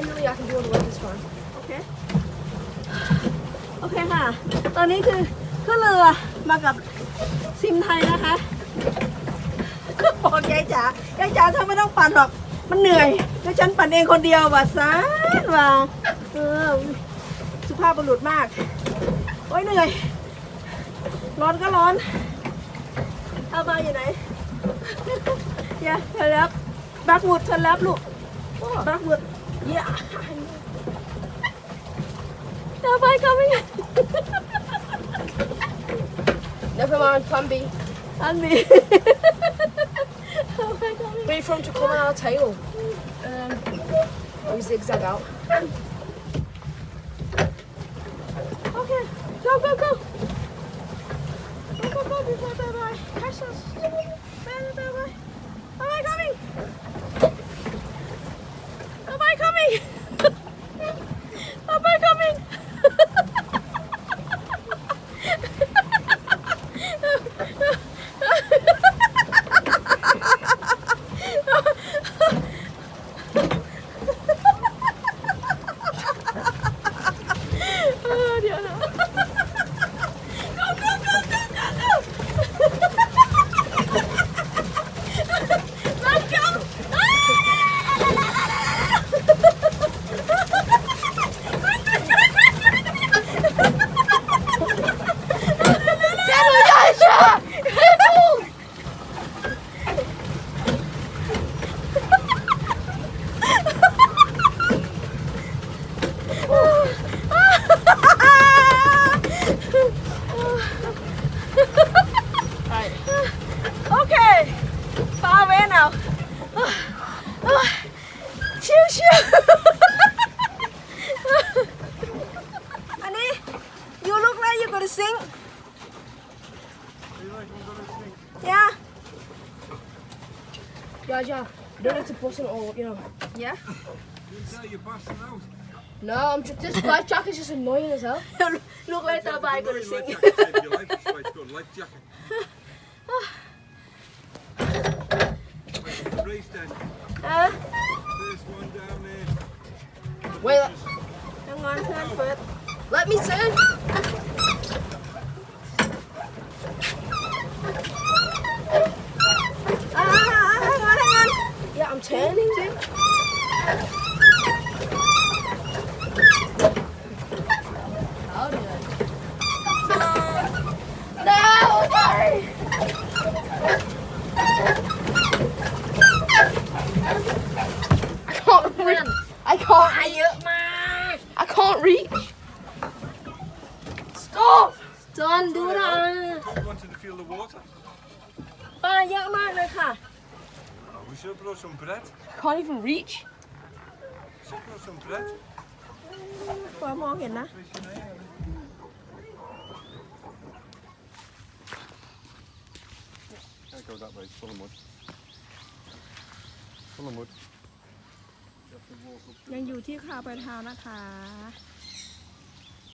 Really, I can do all the work this fine. โอเคค่ะตอนนี้คือขึ้นเรือมากับซิมไทยนะคะบอกยายจ๋าเธอไม่ต้องปั่นหรอกมันเหนื่อยแล้วฉันปั่นเองคนเดียวว่ะซานว่าสุภาพบุรุษมากโอ้ยเหนื่อยร้อนก็ร้อนเอามาอยู่ไหนอย่าเธอรับบักวุดเธอรับลูกบักวุดอย่าเอาไปก็ไม่ไง Never mind, plan B. อันนี้ Wait for him to come on our tail. We zigzag out. Okay, go before they die. Catch us. Bye. Am I coming? Am I coming? Am I coming? Okay, far away now. ชิวๆอันนี้ you look like you gonna sing. Yeah. Yeah. You don't need to bust it all, you know. Yeah. You're passing out. No, I'm just. This life jacket's just annoying as hell. Look like the bike gonna sing. If you like, it's quite good. Life jacket. Race then. First one down there. Wait, Hang on, turn first. let me turn. Hang on. Yeah, I'm turning. How did I? No, sorry. I can't reach. Stop. Don't do that. Don't want to feel the water. ปลาเยอะมากเลยค่ะ Oh, we should have brought some bread. Can't even reach. Should have brought some bread. ปลามองเห็นนะ Can't go that way. It's full of mud. Full of mud. You have to walk up. ยังอยู่ที่คาไปทาวนะคะ